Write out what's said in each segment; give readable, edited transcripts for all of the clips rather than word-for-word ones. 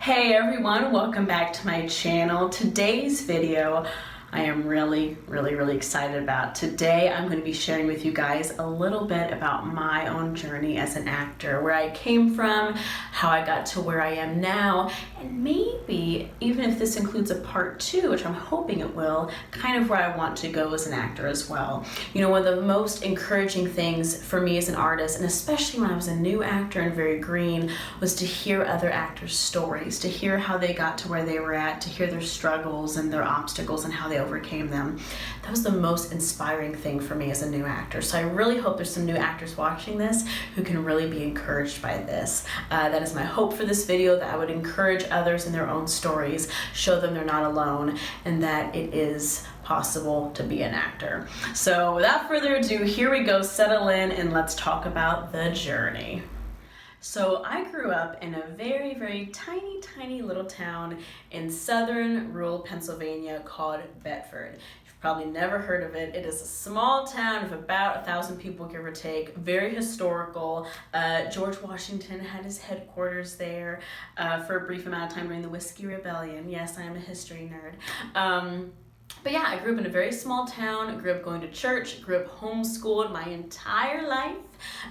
Hey everyone, welcome back to my channel. Today's video I am really excited about. Today I'm going to be sharing with you guys a little bit about my own journey as an actor, where I came from, how I got to where I am now, and maybe even if this includes a part 2, which I'm hoping it will, kind of where I want to go as an actor as well. You know, one of the most encouraging things for me as an artist, and especially when I was a new actor and very green, was to hear other actors' stories, to hear how they got to where they were at, to hear their struggles and their obstacles and how they overcame them. That was the most inspiring thing for me as a new actor. So I really hope there's some new actors watching this who can really be encouraged by this. That is my hope for this video, that I would encourage others in their own stories, show them they're not alone, and that it is possible to be an actor. So without further ado, here we go, settle in, and let's talk about the journey. So I grew up in a very tiny little town in southern rural Pennsylvania called Bedford. You've probably never heard of it. It is a small town of about 1,000 people, give or take, very historical. George Washington had his headquarters there for a brief amount of time during the Whiskey Rebellion. Yes, I am a history nerd. But yeah, I grew up in a very small town, grew up going to church, grew up homeschooled my entire life,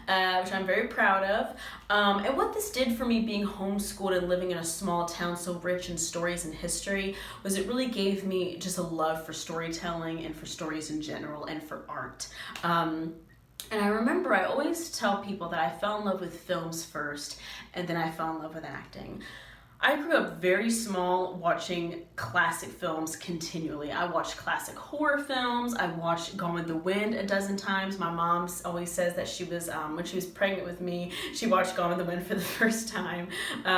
which I'm very proud of. And what this did for me, being homeschooled and living in a small town so rich in stories and history, was it really gave me just a love for storytelling and for stories in general and for art. And I remember I always tell people that I fell in love with films first, and then I fell in love with acting. I grew up very small, watching classic films continually. I watched classic horror films. I watched Gone with the Wind a dozen times. My mom always says that she was, when she was pregnant with me, she watched Gone with the Wind for the first time,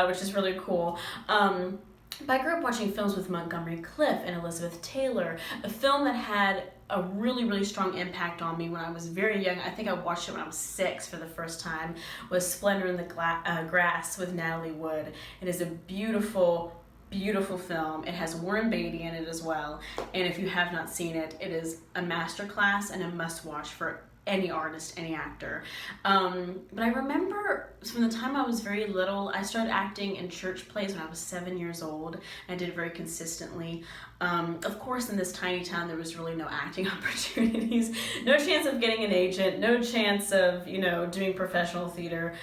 which is really cool. But I grew up watching films with Montgomery Clift and Elizabeth Taylor, a film that had a really strong impact on me when I was very young. I think I watched it when I was 6 for the first time, was Splendor in the Grass with Natalie Wood. It is a beautiful film. It has Warren Beatty in it as well, and if you have not seen it, it is a masterclass and a must-watch for any artist, any actor. But I remember from the time I was very little, I started acting in church plays when I was 7 years old. I did it very consistently. Of course, in this tiny town, there was really no acting opportunities, no chance of getting an agent, no chance of, you know, doing professional theater.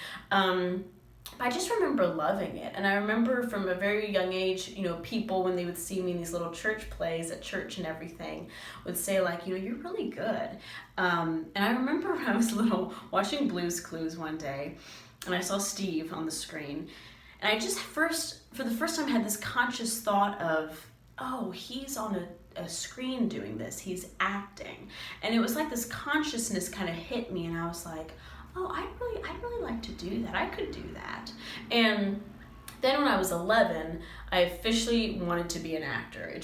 But I just remember loving it. And I remember from a very young age, you know, people, when they would see me in these little church plays at church and everything, would say, like, you know, you're really good. And I remember when I was little watching Blue's Clues one day, and I saw Steve on the screen. And I just for the first time had this conscious thought of, oh, he's on a screen doing this, he's acting. And it was like this consciousness kind of hit me, and I was like, oh, I'd really like to do that. I could do that. And then when I was 11, I officially wanted to be an actor.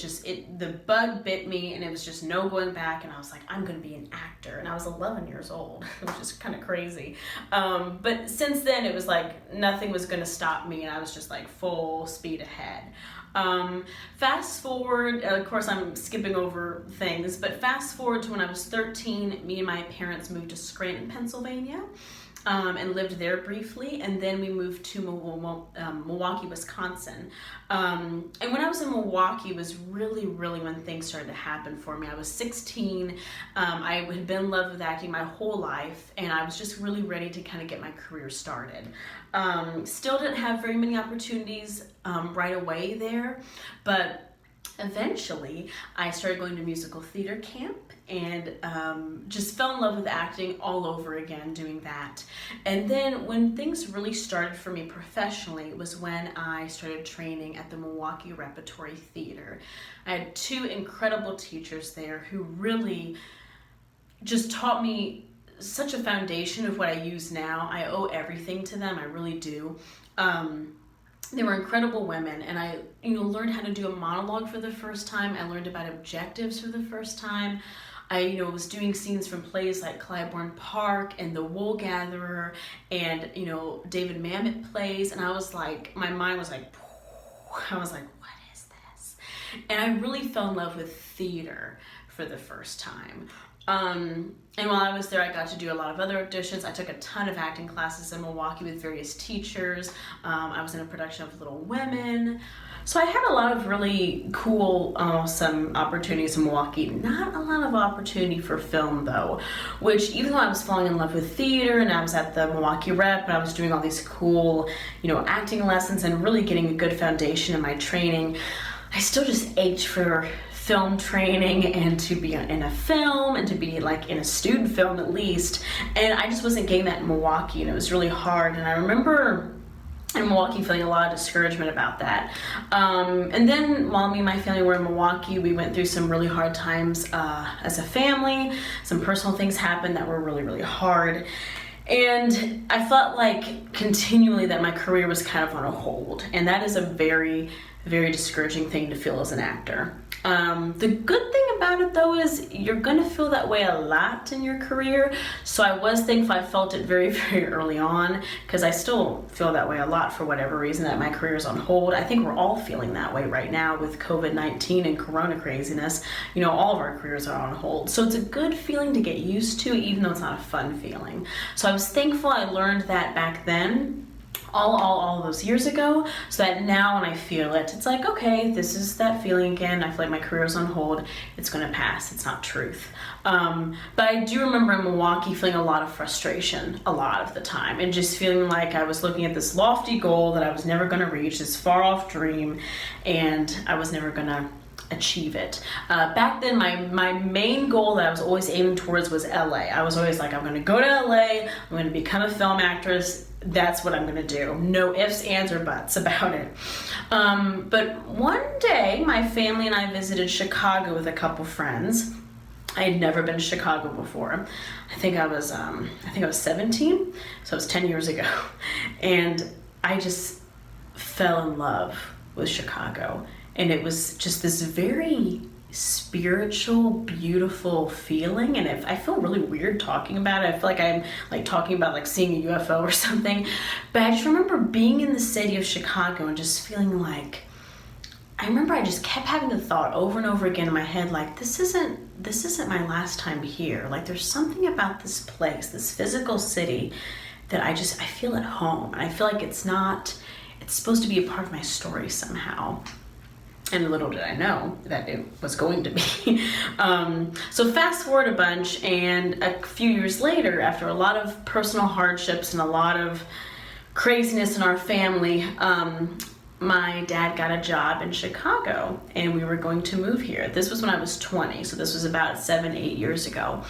The bug bit me, and it was just no going back, and I was like, I'm gonna be an actor. And I was 11 years old, which is kind of crazy. But since then, it was like nothing was gonna stop me, and I was just like full speed ahead. Fast forward, of course I'm skipping over things, but fast forward to when I was 13, me and my parents moved to Scranton, Pennsylvania, and lived there briefly, and then we moved to Milwaukee, Wisconsin. And when I was in Milwaukee was really when things started to happen for me. I was 16, I had been in love with acting my whole life, and I was just really ready to kind of get my career started. Still didn't have very many opportunities right away there, but eventually I started going to musical theater camp, and just fell in love with acting all over again doing that. And then when things really started for me professionally was when I started training at the Milwaukee Repertory Theater. I had 2 incredible teachers there who really just taught me such a foundation of what I use now. I owe everything to them, I really do. They were incredible women, and I, learned how to do a monologue for the first time. I learned about objectives for the first time. I, was doing scenes from plays like Clybourne Park and The Wool Gatherer and, David Mamet plays, and I was like, my mind was like, I was like, what is this? And I really fell in love with theater for the first time. And while I was there, I got to do a lot of other auditions. I took a ton of acting classes in Milwaukee with various teachers. I was in a production of Little Women. So I had a lot of really cool, awesome opportunities in Milwaukee. Not a lot of opportunity for film though, which even though I was falling in love with theater and I was at the Milwaukee Rep and I was doing all these cool, acting lessons and really getting a good foundation in my training, I still just ached for film training and to be in a film and to be like in a student film at least. And I just wasn't getting that in Milwaukee, and it was really hard. And I remember in Milwaukee feeling a lot of discouragement about that. And then while me and my family were in Milwaukee, we went through some really hard times as a family. Some personal things happened that were really, really hard. And I felt like continually that my career was kind of on a hold. And that is a very, very discouraging thing to feel as an actor. The good thing about it though is you're gonna feel that way a lot in your career. So I was thankful I felt it very, very early on, because I still feel that way a lot for whatever reason, that my career is on hold. I think we're all feeling that way right now with COVID-19 and Corona craziness. All of our careers are on hold. So it's a good feeling to get used to, even though it's not a fun feeling. So I was thankful I learned that back then, all those years ago, so that now when I feel it, it's like, okay, this is that feeling again. I feel like my career is on hold. It's gonna pass. It's not truth. But I do remember in Milwaukee feeling a lot of frustration a lot of the time, and just feeling like I was looking at this lofty goal that I was never gonna reach, this far off dream, and I was never gonna achieve it. Back then, my main goal that I was always aiming towards was LA. I was always like, I'm gonna go to LA, I'm gonna become a film actress. That's what I'm gonna do. No ifs, ands, or buts about it. But one day, my family and I visited Chicago with a couple friends. I had never been to Chicago before. I think I was 17, so it was 10 years ago. And I just fell in love with Chicago. And it was just this very spiritual, beautiful feeling. And I feel really weird talking about it. I feel like I'm like talking about like seeing a UFO or something. But I just remember being in the city of Chicago and just feeling like, I remember I just kept having the thought over and over again in my head, like, this isn't my last time here. Like, there's something about this place, this physical city, that I feel at home. And I feel like it's supposed to be a part of my story somehow. And little did I know that it was going to be. So fast forward a bunch, and a few years later, after a lot of personal hardships and a lot of craziness in our family, my dad got a job in Chicago, and we were going to move here. This was when I was 20, so this was about 7-8 years ago.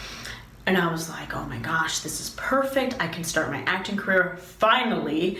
And I was like, oh my gosh, this is perfect. I can start my acting career finally,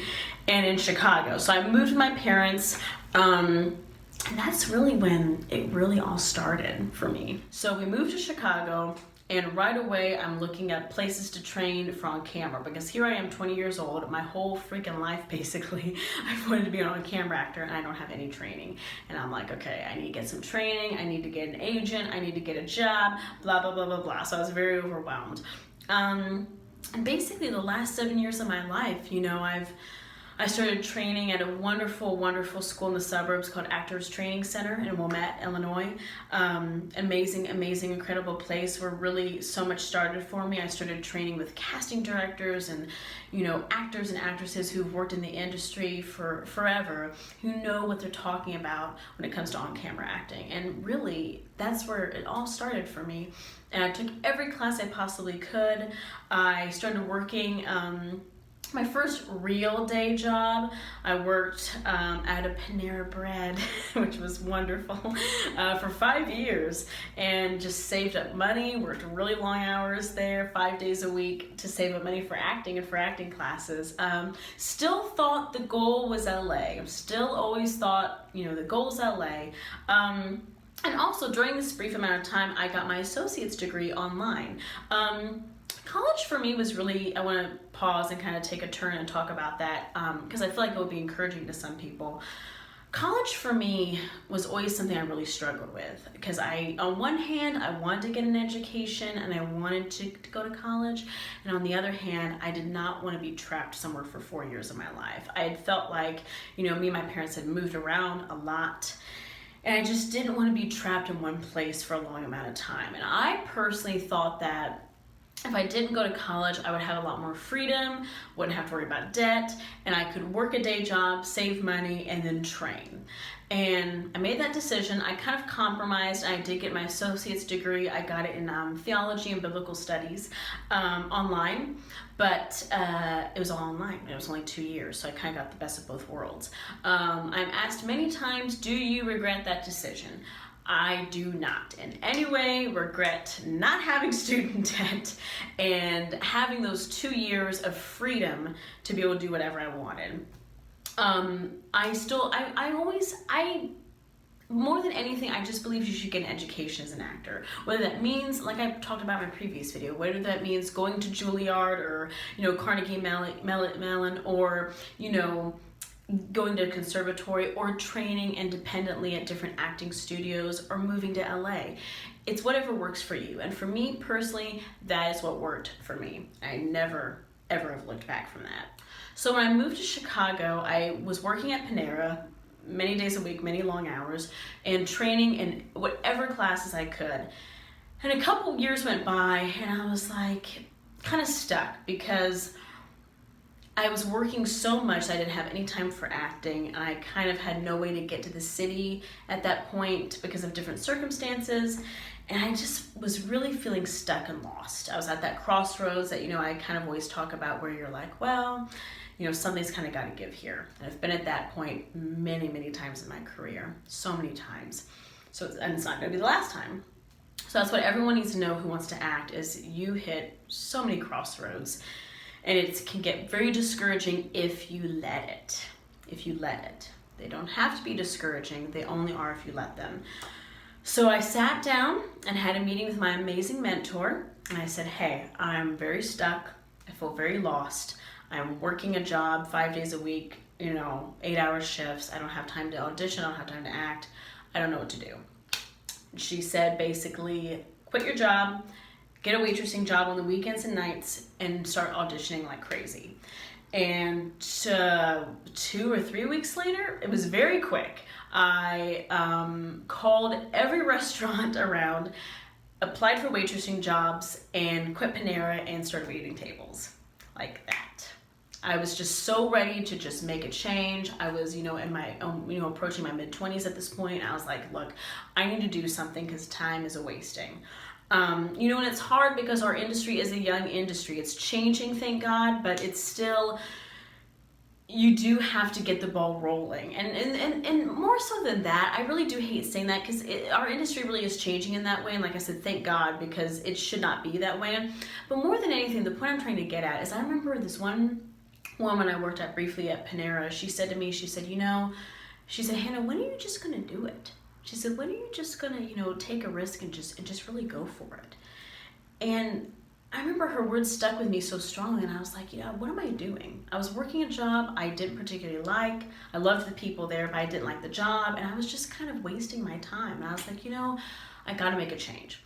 and in Chicago. So I moved with my parents, and that's really when it really all started for me. So we moved to Chicago, and right away I'm looking at places to train for on camera, because here I am 20 years old, my whole freaking life basically, I've wanted to be an on-camera actor and I don't have any training. And I'm like, okay, I need to get some training, I need to get an agent, I need to get a job, blah, blah, blah, blah, blah. So I was very overwhelmed. And basically the last 7 years of my life, I started training at a wonderful, wonderful school in the suburbs called Actors Training Center in Wilmette, Illinois. Amazing, incredible place where really so much started for me. I started training with casting directors and, actors and actresses who've worked in the industry for forever, who know what they're talking about when it comes to on-camera acting. And really, that's where it all started for me. And I took every class I possibly could. I started working, my first real day job, I worked at a Panera Bread, which was wonderful, for 5 years, and just saved up money, worked really long hours there, 5 days a week, to save up money for acting and for acting classes. Still thought the goal was LA. Still always thought, the goal's LA. And also during this brief amount of time, I got my associate's degree online. College for me was really, I want to pause and kind of take a turn and talk about that, because I feel like it would be encouraging to some people. College for me was always something I really struggled with, because on one hand, I wanted to get an education and I wanted to go to college, and on the other hand, I did not want to be trapped somewhere for 4 years of my life. I had felt like, me and my parents had moved around a lot, And I just didn't want to be trapped in one place for a long amount of time. And I personally thought that if I didn't go to college, I would have a lot more freedom, wouldn't have to worry about debt, and I could work a day job, save money, and then train. And I made that decision. I kind of compromised. I did get my associate's degree. I got it in theology and biblical studies online, but it was all online. It was only 2 years, so I kind of got the best of both worlds. I'm asked many times, do you regret that decision? I do not in any way regret not having student debt and having those 2 years of freedom to be able to do whatever I wanted. More than anything, I just believe you should get an education as an actor. Whether that means, like I talked about in my previous video, whether that means going to Juilliard or, Carnegie Mellon or, going to a conservatory or training independently at different acting studios or moving to LA. It's whatever works for you. And for me personally, that is what worked for me. I never, ever have looked back from that. So when I moved to Chicago, I was working at Panera many days a week, many long hours, and training in whatever classes I could. And a couple years went by and I was like kind of stuck because I was working so much that I didn't have any time for acting, and I kind of had no way to get to the city at that point because of different circumstances, and I just was really feeling stuck and lost. I was at that crossroads that, I kind of always talk about where you're like, well, something's kind of got to give here. And I've been at that point many, many times in my career, so many times. And it's not going to be the last time. So that's what everyone needs to know who wants to act is you hit so many crossroads. And it can get very discouraging if you let it. They don't have to be discouraging. They only are if you let them. So I sat down and had a meeting with my amazing mentor. And I said, hey, I'm very stuck. I feel very lost. I'm working a job 5 days a week, 8-hour shifts. I don't have time to audition. I don't have time to act. I don't know what to do. She said, basically, quit your job, get a waitressing job on the weekends and nights, and start auditioning like crazy. And 2 or 3 weeks later, it was very quick. I called every restaurant around, applied for waitressing jobs, and quit Panera and started waiting tables like that. I was just so ready to just make a change. I was, in my own, approaching my mid-20s at this point. I was like, look, I need to do something because time is a wasting. And it's hard because our industry is a young industry. It's changing, thank God, but it's still, you do have to get the ball rolling. And more so than that, I really do hate saying that because our industry really is changing in that way. And like I said, thank God, because it should not be that way. But more than anything, the point I'm trying to get at is I remember this one woman I worked at briefly at Panera. She said to me, she said, Hannah, when are you just going to do it? She said, when are you just gonna, take a risk and just really go for it? And I remember her words stuck with me so strongly, and I was like, what am I doing? I was working a job I didn't particularly like. I loved the people there, but I didn't like the job, and I was just kind of wasting my time. And I was like, I gotta make a change.